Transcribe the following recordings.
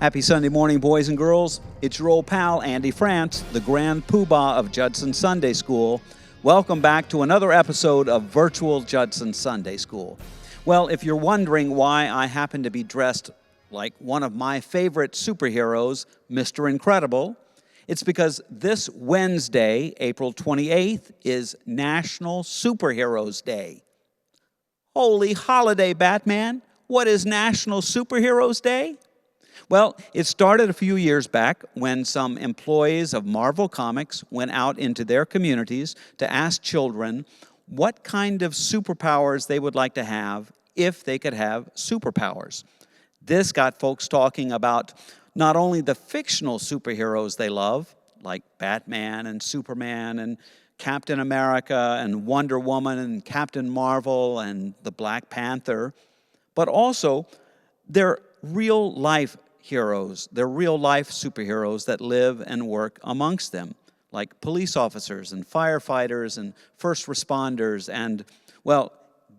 Happy Sunday morning, boys and girls. It's your old pal, Andy France, the grand poobah of Judson Sunday School. Welcome back to another episode of Virtual Judson Sunday School. Well, if you're wondering why I happen to be dressed like one of my favorite superheroes, Mr. Incredible, it's because this Wednesday, April 28th, is National Superheroes Day. Holy holiday, Batman! What is National Superheroes Day? Well, it started a few years back when some employees of Marvel Comics went out into their communities to ask children what kind of superpowers they would like to have if they could have superpowers. This got folks talking about not only the fictional superheroes they love, like Batman and Superman and Captain America and Wonder Woman and Captain Marvel and the Black Panther, but also their real-life heroes, their real-life superheroes that live and work amongst them, like police officers and firefighters and first responders. And, well,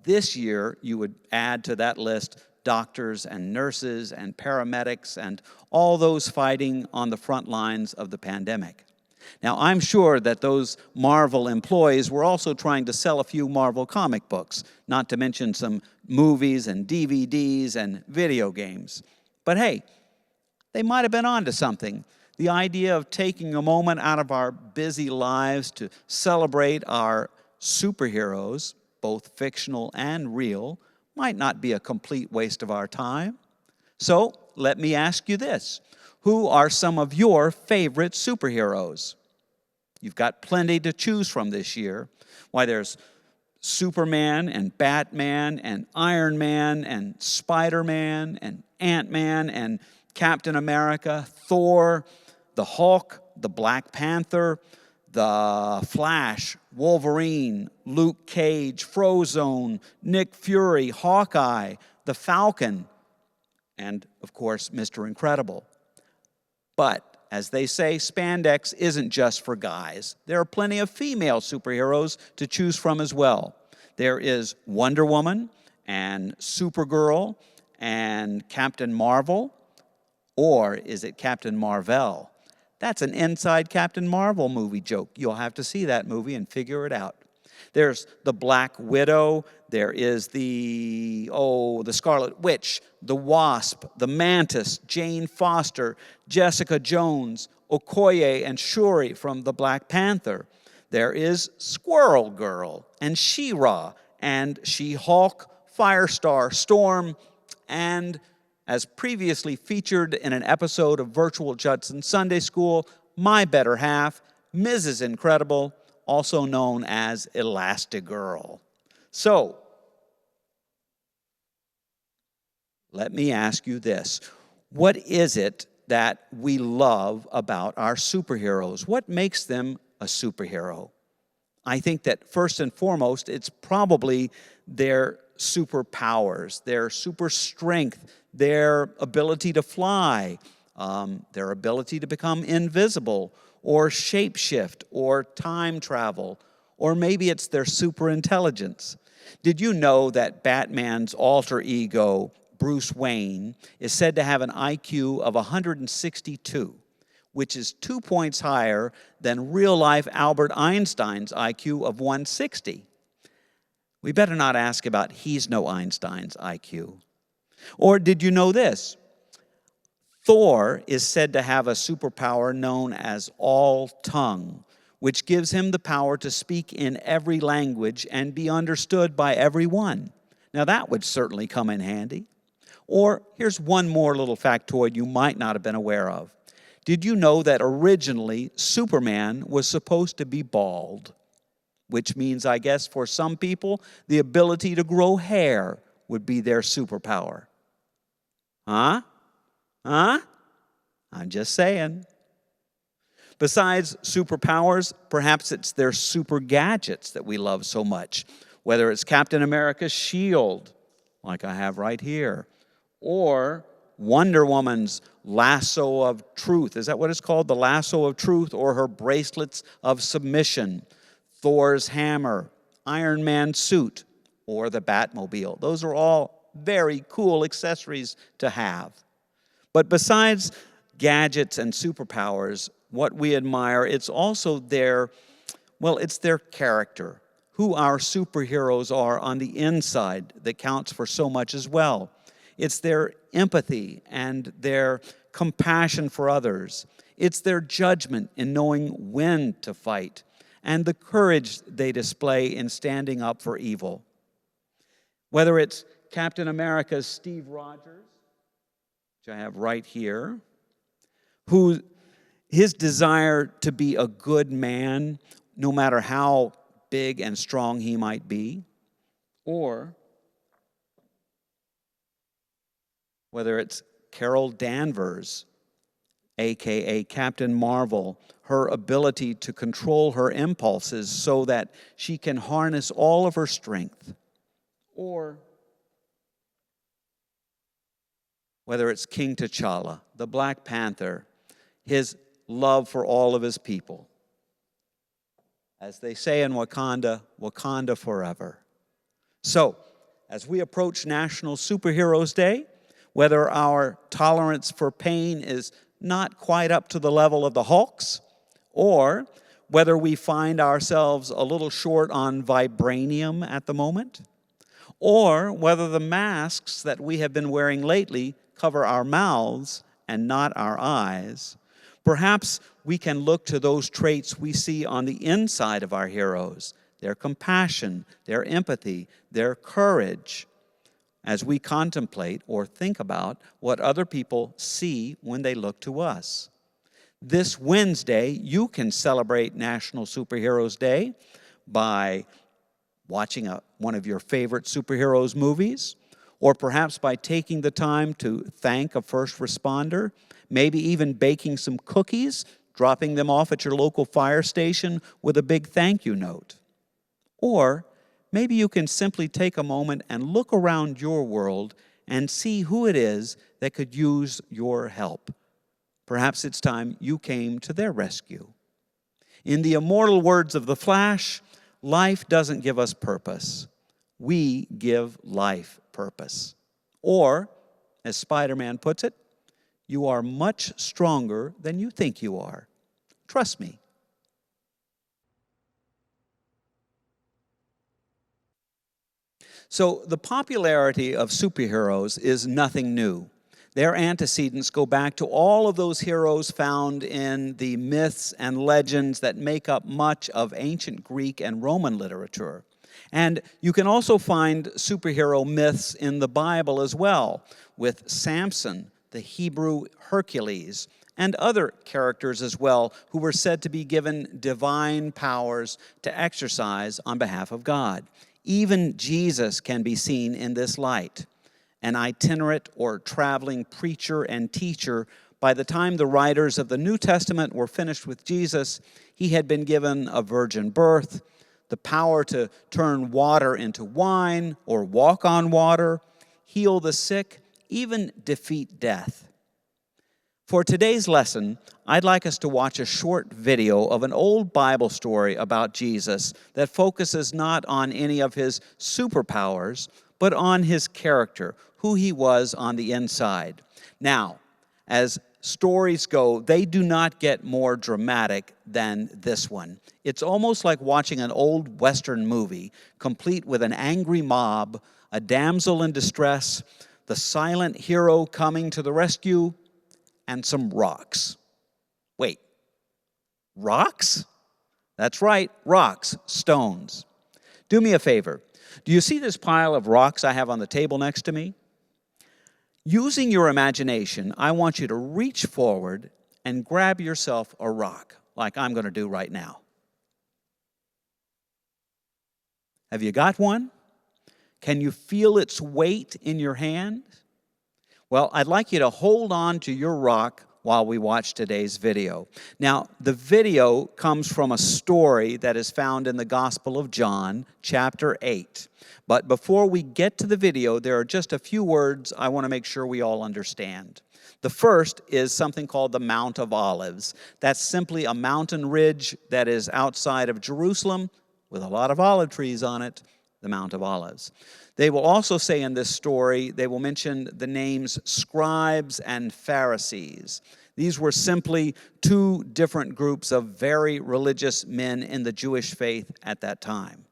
this year you would add to that list doctors and nurses and paramedics and all those fighting on the front lines of the pandemic. Now, I'm sure that those Marvel employees were also trying to sell a few Marvel comic books, not to mention some movies and DVDs and video games. But hey, they might have been onto something. The idea of taking a moment out of our busy lives to celebrate our superheroes, both fictional and real, might not be a complete waste of our time. So, let me ask you this. Who are some of your favorite superheroes? You've got plenty to choose from this year. Why, there's Superman and Batman and Iron Man and Spider-Man and Ant-Man and Captain America, Thor, the Hulk, the Black Panther, the Flash, Wolverine, Luke Cage, Frozone, Nick Fury, Hawkeye, the Falcon, and, of course, Mr. Incredible. But, as they say, spandex isn't just for guys. There are plenty of female superheroes to choose from as well. There is Wonder Woman and Supergirl and Captain Marvel. Or is it Captain Marvel? That's an inside Captain Marvel movie joke. You'll have to see that movie and figure it out. There's the Black Widow. There is the Scarlet Witch, the Wasp, the Mantis, Jane Foster, Jessica Jones, Okoye, and Shuri from the Black Panther. There is Squirrel Girl and She-Ra and She-Hulk, Firestar, Storm, and as previously featured in an episode of Virtual Judson Sunday School, my better half, Mrs. Incredible, also known as Elastigirl. So, let me ask you this. What is it that we love about our superheroes? What makes them a superhero? I think that first and foremost, it's probably their superpowers, their super strength, their ability to fly, their ability to become invisible, or shapeshift, or time travel, or maybe it's their super intelligence. Did you know that Batman's alter ego, Bruce Wayne, is said to have an IQ of 162, which is 2 points higher than real-life Albert Einstein's IQ of 160? We better not ask about he's no Einstein's IQ. Or did you know this? Thor is said to have a superpower known as all-tongue, which gives him the power to speak in every language and be understood by everyone. Now that would certainly come in handy. Or here's one more little factoid you might not have been aware of. Did you know that originally Superman was supposed to be bald? Which means, I guess, for some people, the ability to grow hair would be their superpower. Huh? I'm just saying. Besides superpowers, perhaps it's their super gadgets that we love so much. Whether it's Captain America's shield, like I have right here, or Wonder Woman's lasso of truth. Is that what it's called? The lasso of truth, or her bracelets of submission. Thor's hammer, Iron Man's suit, or the Batmobile. Those are all very cool accessories to have. But besides gadgets and superpowers, what we admire, it's also it's their character, who our superheroes are on the inside that counts for so much as well. It's their empathy and their compassion for others. It's their judgment in knowing when to fight and the courage they display in standing up for evil. Whether it's Captain America's Steve Rogers, which I have right here, who his desire to be a good man, no matter how big and strong he might be, or whether it's Carol Danvers, a.k.a. Captain Marvel, her ability to control her impulses so that she can harness all of her strength, or whether it's King T'Challa, the Black Panther, his love for all of his people. As they say in Wakanda, Wakanda forever. So, as we approach National Superheroes Day, whether our tolerance for pain is not quite up to the level of the Hulks, or whether we find ourselves a little short on vibranium at the moment, or whether the masks that we have been wearing lately cover our mouths and not our eyes, perhaps we can look to those traits we see on the inside of our heroes, their compassion, their empathy, their courage, as we contemplate or think about what other people see when they look to us. This Wednesday, you can celebrate National Superheroes Day by watching one of your favorite superheroes movies, or perhaps by taking the time to thank a first responder, maybe even baking some cookies, dropping them off at your local fire station with a big thank you note. Or maybe you can simply take a moment and look around your world and see who it is that could use your help. Perhaps it's time you came to their rescue. In the immortal words of the Flash, life doesn't give us purpose. We give life purpose. Or, as Spider-Man puts it, you are much stronger than you think you are. Trust me. So the popularity of superheroes is nothing new. Their antecedents go back to all of those heroes found in the myths and legends that make up much of ancient Greek and Roman literature. And you can also find superhero myths in the Bible as well, with Samson, the Hebrew Hercules, and other characters as well who were said to be given divine powers to exercise on behalf of God. Even Jesus can be seen in this light. An itinerant or traveling preacher and teacher, by the time the writers of the New Testament were finished with Jesus, he had been given a virgin birth, the power to turn water into wine or walk on water, heal the sick, even defeat death. For today's lesson, I'd like us to watch a short video of an old Bible story about Jesus that focuses not on any of his superpowers, but on his character, who he was on the inside. Now, as stories go, they do not get more dramatic than this one. It's almost like watching an old Western movie, complete with an angry mob, a damsel in distress, the silent hero coming to the rescue, and some rocks. Wait, rocks? That's right, rocks, stones. Do me a favor. Do you see this pile of rocks I have on the table next to me? Using your imagination, I want you to reach forward and grab yourself a rock, like I'm going to do right now. Have you got one? Can you feel its weight in your hand? Well, I'd like you to hold on to your rock while we watch today's video. Now, the video comes from a story that is found in the Gospel of John, chapter 8. But before we get to the video, there are just a few words I want to make sure we all understand. The first is something called the Mount of Olives. That's simply a mountain ridge that is outside of Jerusalem with a lot of olive trees on it. the Mount of Olives. They will also say in this story, they will mention the names Scribes and Pharisees. These were simply two different groups of very religious men in the Jewish faith at that time.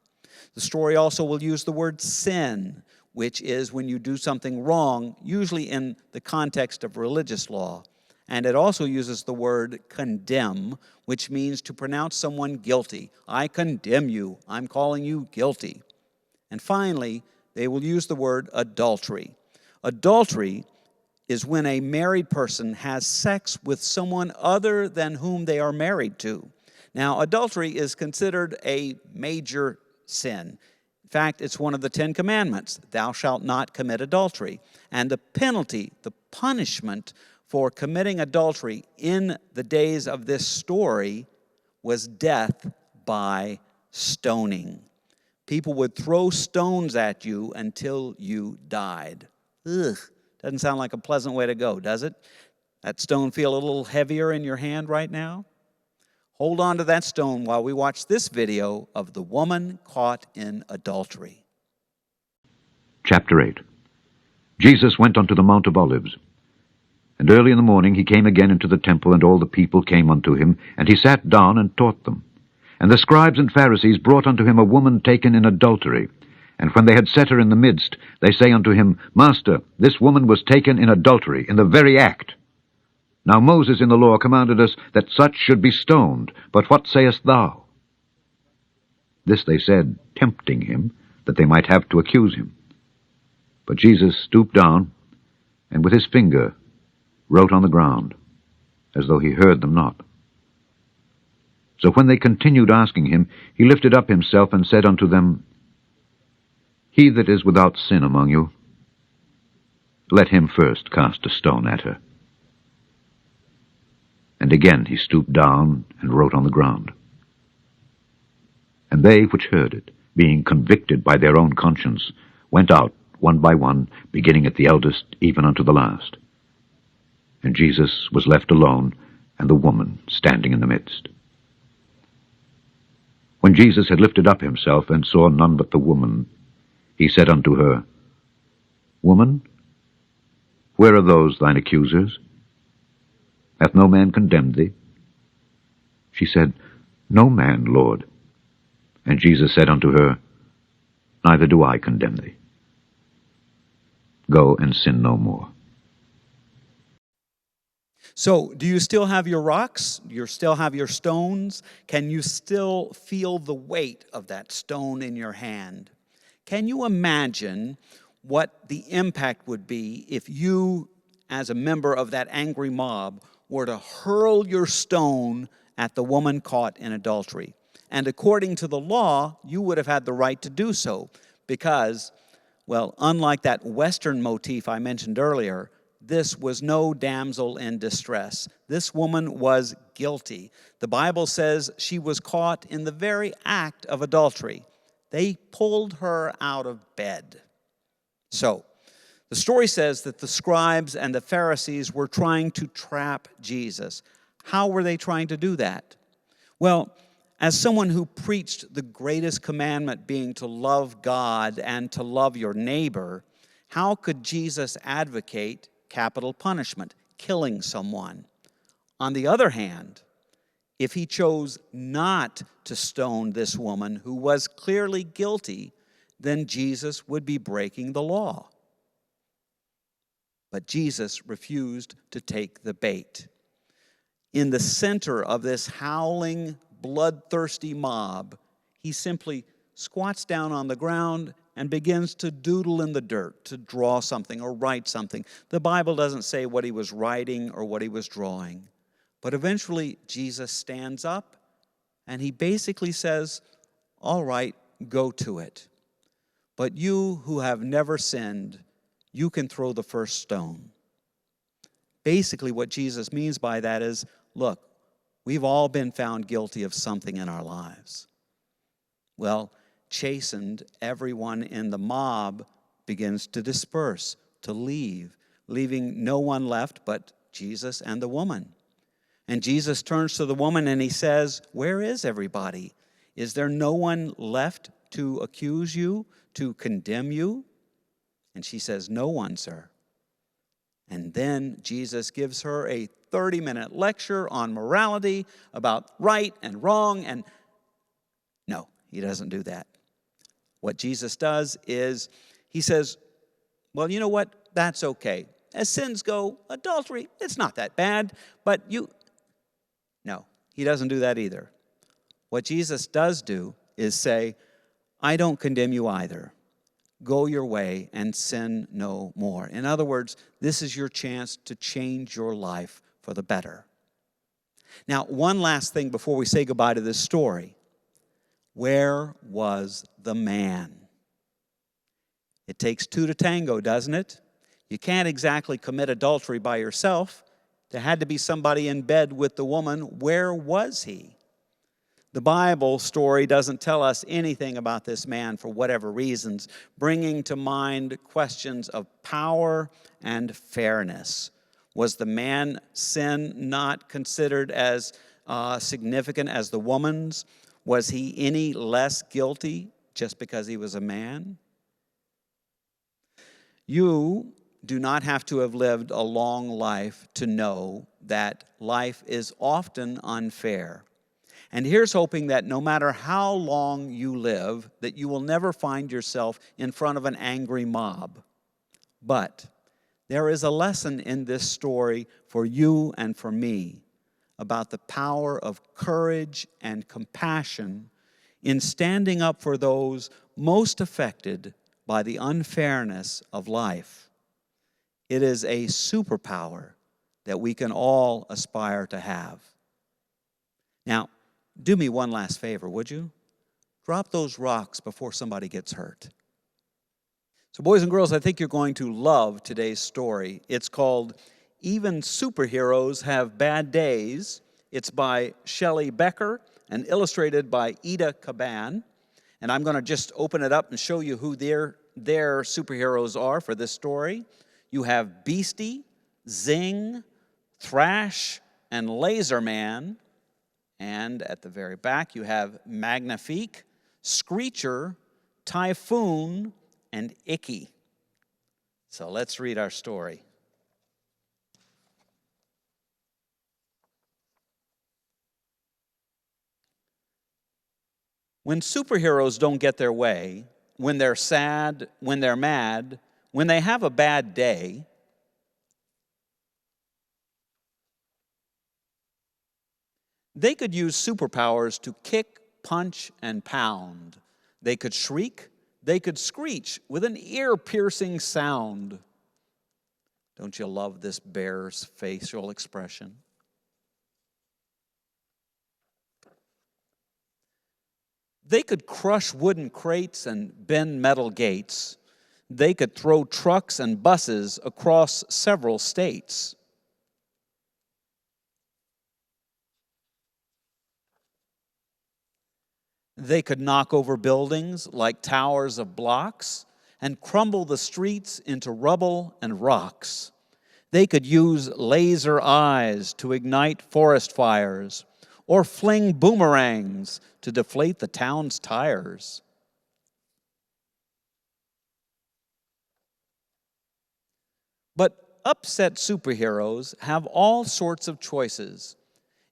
The story also will use the word sin, which is when you do something wrong, usually in the context of religious law. And it also uses the word condemn, which means to pronounce someone guilty. I condemn you. I'm calling you guilty. And finally, they will use the word adultery. Adultery is when a married person has sex with someone other than whom they are married to. Now, adultery is considered a major sin. In fact, it's one of the 10 commandments. Thou shalt not commit adultery. And the penalty, the punishment for committing adultery in the days of this story was death by stoning. People would throw stones at you until you died. Ugh, doesn't sound like a pleasant way to go, does it? That stone feel a little heavier in your hand right now? Hold on to that stone while we watch this video of the woman caught in adultery. Chapter 8. Jesus went unto the Mount of Olives. And early in the morning he came again into the temple, and all the people came unto him, and he sat down and taught them. And the Scribes and Pharisees brought unto him a woman taken in adultery. And when they had set her in the midst, they say unto him, Master, this woman was taken in adultery, in the very act. Now Moses in the law commanded us that such should be stoned. But what sayest thou? This they said, tempting him, that they might have to accuse him. But Jesus stooped down, and with his finger wrote on the ground, as though he heard them not. So when they continued asking him, he lifted up himself and said unto them, He that is without sin among you, let him first cast a stone at her. And again he stooped down and wrote on the ground. And they which heard it, being convicted by their own conscience, went out one by one, beginning at the eldest even unto the last. And Jesus was left alone, and the woman standing in the midst. When Jesus had lifted up himself, and saw none but the woman, he said unto her, Woman, where are those thine accusers? Hath no man condemned thee? She said, No man, Lord. And Jesus said unto her, Neither do I condemn thee. Go and sin no more. So, do you still have your rocks? You still have your stones? Can you still feel the weight of that stone in your hand? Can you imagine what the impact would be if you, as a member of that angry mob, were to hurl your stone at the woman caught in adultery? And according to the law, you would have had the right to do so because, well, unlike that Western motif I mentioned earlier, this was no damsel in distress. This woman was guilty. The Bible says she was caught in the very act of adultery. They pulled her out of bed. So, the story says that the scribes and the Pharisees were trying to trap Jesus. How were they trying to do that? Well, as someone who preached the greatest commandment being to love God and to love your neighbor, how could Jesus advocate capital punishment, killing someone? On the other hand, if he chose not to stone this woman who was clearly guilty, then Jesus would be breaking the law. But Jesus refused to take the bait. In the center of this howling, bloodthirsty mob, he simply squats down on the ground and begins to doodle in the dirt, to draw something or write something. The Bible doesn't say what he was writing or what he was drawing. But eventually, Jesus stands up and he basically says, all right, go to it. But you who have never sinned, you can throw the first stone. Basically, what Jesus means by that is, look, we've all been found guilty of something in our lives. Well, chastened, everyone in the mob begins to disperse, to leave, leaving no one left but Jesus and the woman. And Jesus turns to the woman and he says, where is everybody? Is there no one left to accuse you, to condemn you?" And she says, "No one, sir." And then Jesus gives her a 30-minute lecture on morality about right and wrong. And no, he doesn't do that. What Jesus does is he says, "Well, you know what? That's okay. As sins go, adultery, it's not that bad, but you..." No, he doesn't do that either. What Jesus does do is say, "I don't condemn you either. Go your way and sin no more." In other words, this is your chance to change your life for the better. Now, one last thing before we say goodbye to this story. Where was the man? It takes two to tango, doesn't it? You can't exactly commit adultery by yourself. There had to be somebody in bed with the woman. Where was he? The Bible story doesn't tell us anything about this man for whatever reasons, bringing to mind questions of power and fairness. Was the man's sin not considered as significant as the woman's? Was he any less guilty just because he was a man? You do not have to have lived a long life to know that life is often unfair. And here's hoping that no matter how long you live, that you will never find yourself in front of an angry mob. But there is a lesson in this story for you and for me about the power of courage and compassion in standing up for those most affected by the unfairness of life. It is a superpower that we can all aspire to have. Now, do me one last favor, would you? Drop those rocks before somebody gets hurt. So, boys and girls, I think you're going to love today's story. It's called "Even Superheroes Have Bad Days." It's by Shelley Becker and illustrated by Ida Caban. And I'm going to just open it up and show you who their superheroes are for this story. You have Beastie, Zing, Thrash, and Laserman. And at the very back, you have Magnifique, Screecher, Typhoon, and Icky. So let's read our story. When superheroes don't get their way, when they're sad, when they're mad, when they have a bad day, they could use superpowers to kick, punch, and pound. They could shriek, they could screech with an ear-piercing sound. Don't you love this bear's facial expression? They could crush wooden crates and bend metal gates. They could throw trucks and buses across several states. They could knock over buildings like towers of blocks and crumble the streets into rubble and rocks. They could use laser eyes to ignite forest fires or fling boomerangs to deflate the town's tires. But upset superheroes have all sorts of choices.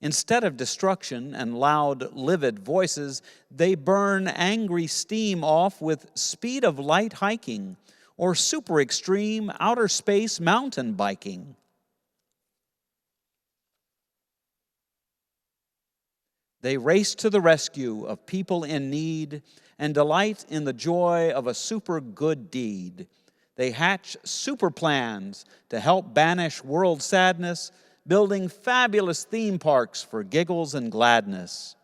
Instead of destruction and loud, livid voices, they burn angry steam off with speed of light hiking or super extreme outer space mountain biking. They race to the rescue of people in need and delight in the joy of a super good deed. They hatch super plans to help banish world sadness, building fabulous theme parks for giggles and gladness.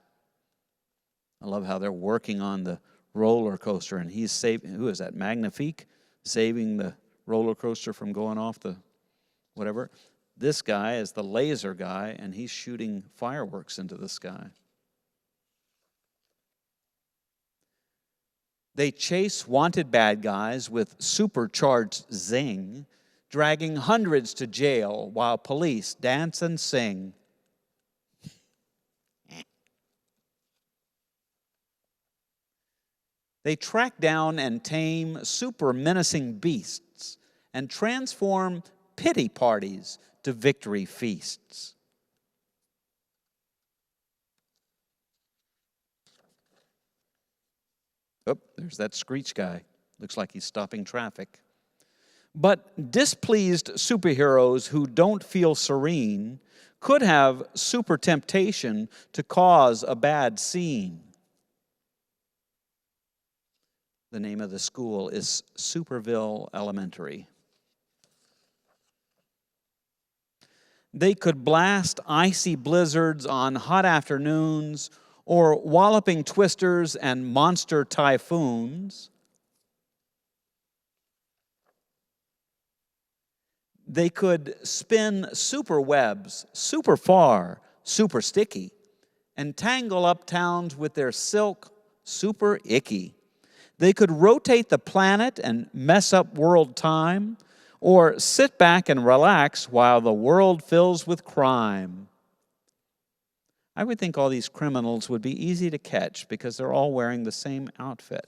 I love how they're working on the roller coaster, and he's saving, who is that, Magnifique? Saving the roller coaster from going off the whatever. This guy is the laser guy, and he's shooting fireworks into the sky. They chase wanted bad guys with supercharged zing, dragging hundreds to jail while police dance and sing. They track down and tame super menacing beasts and transform pity parties to victory feasts. Oh, there's that screech guy. Looks like he's stopping traffic. But displeased superheroes who don't feel serene could have super temptation to cause a bad scene. The name of the school is Superville Elementary. They could blast icy blizzards on hot afternoons or walloping twisters and monster typhoons. They could spin super webs super far, super sticky, and tangle up towns with their silk super icky. They could rotate the planet and mess up world time, or sit back and relax while the world fills with crime. I would think all these criminals would be easy to catch because they're all wearing the same outfit.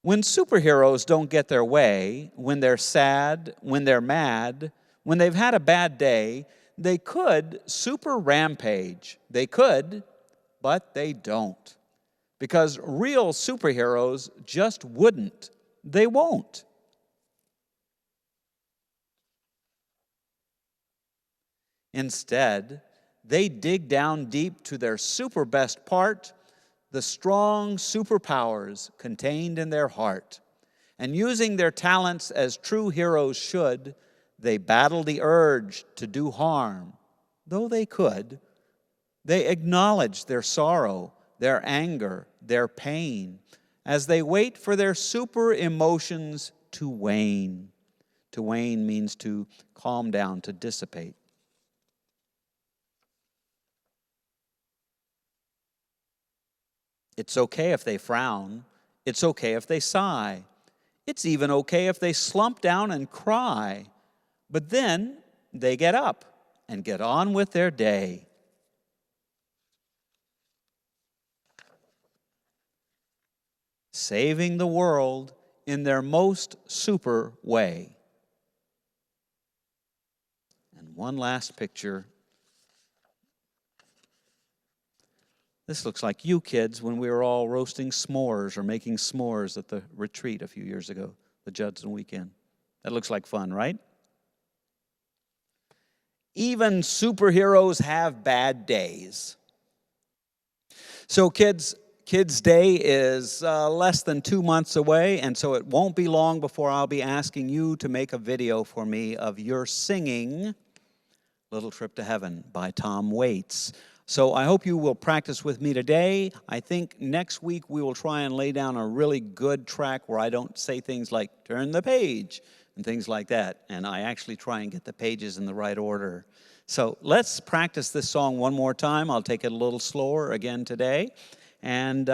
When superheroes don't get their way, when they're sad, when they're mad, when they've had a bad day, they could super rampage. They could, but they don't. Because real superheroes just wouldn't. They won't. Instead, they dig down deep to their super best part, the strong superpowers contained in their heart. And using their talents as true heroes should, they battle the urge to do harm. Though they could, they acknowledge their sorrow, their anger, their pain, as they wait for their super emotions to wane. To wane means to calm down, to dissipate. It's okay if they frown. It's okay if they sigh. It's even okay if they slump down and cry. But then they get up and get on with their day. Saving the world in their most super way. And one last picture. This looks like you kids when we were all roasting s'mores or making s'mores at the retreat a few years ago, the Judson weekend. That looks like fun, right? Even superheroes have bad days. So Kids Day is less than 2 months away, and so it won't be long before I'll be asking you to make a video for me of your singing Little Trip to Heaven by Tom Waits. So I hope you will practice with me today. I think next week we will try and lay down a really good track where I don't say things like, turn the page, and things like that. And I actually try and get the pages in the right order. So let's practice this song one more time. I'll take it a little slower again today. And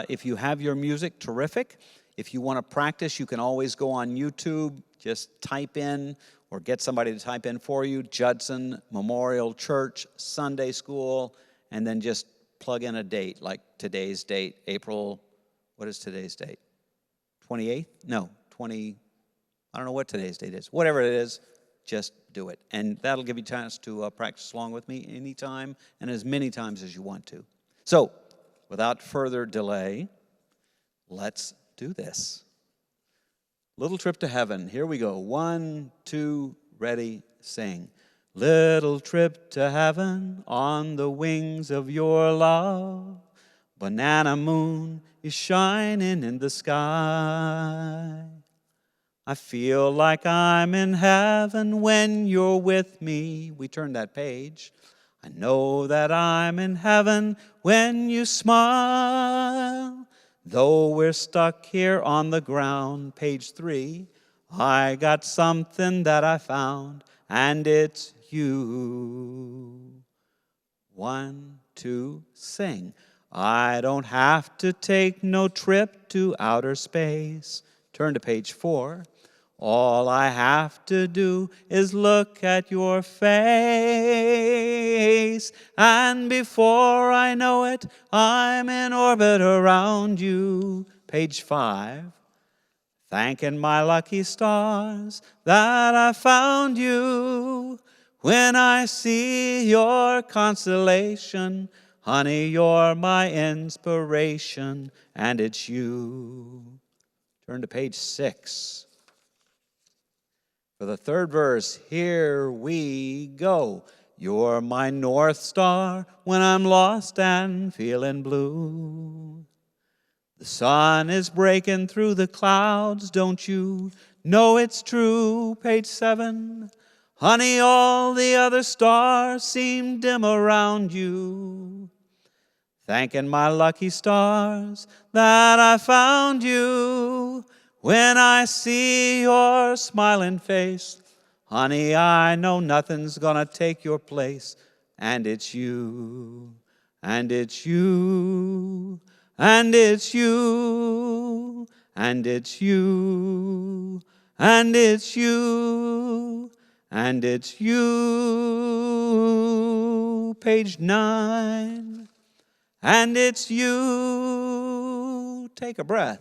if you have your music, terrific. If you want to practice, you can always go on YouTube. Just type in or get somebody to type in for you, Judson Memorial Church Sunday School, and then just plug in a date, like today's date, April, what is today's date? 28th? No, 20, I don't know what today's date is. Whatever it is, just do it. And that'll give you a chance to practice along with me anytime and as many times as you want to. So, without further delay, let's do this. Little Trip to Heaven. Here we go. 1, 2, ready, sing. Little trip to heaven on the wings of your love. Banana moon is shining in the sky. I feel like I'm in heaven when you're with me. We turn that page. I know that I'm in heaven when you smile. Though we're stuck here on the ground, page 3, I got something that I found, and it's you. 1, 2, sing. I don't have to take no trip to outer space. Turn to page 4. All I have to do is look at your face. face, and before I know it, I'm in orbit around you. Page 5. Thanking my lucky stars that I found you. When I see your constellation, honey, you're my inspiration, and it's you. Turn to page 6. For the third verse, here we go. You're my North Star when I'm lost and feeling blue. The sun is breaking through the clouds, don't you know it's true? Page 7. Honey, all the other stars seem dim around you. Thanking my lucky stars that I found you. When I see your smiling face, honey, I know nothing's gonna take your place. And it's you, and it's you, and it's you, and it's you, and it's you, and it's you. Page 9. And it's you. Take a breath.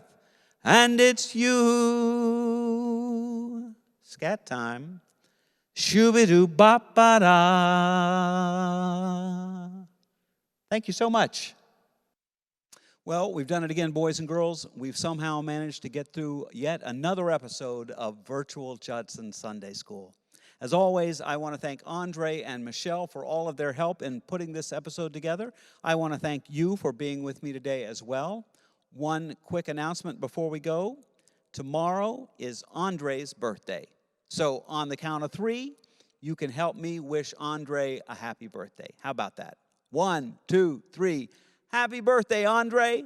And it's you. Scat time. Shoo-be-doo-bop-ba-da. Thank you so much. Well, we've done it again, boys and girls. We've somehow managed to get through yet another episode of Virtual Judson Sunday School. As always, I want to thank Andre and Michelle for all of their help in putting this episode together. I want to thank you for being with me today as well. One quick announcement before we go. Tomorrow is Andre's birthday. So on the count of 3, you can help me wish Andre a happy birthday. How about that? 1, 2, 3. Happy birthday, Andre.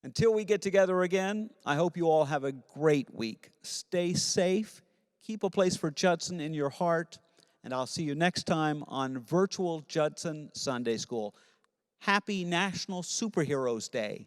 Until we get together again, I hope you all have a great week. Stay safe. Keep a place for Judson in your heart. And I'll see you next time on Virtual Judson Sunday School. Happy National Superheroes Day.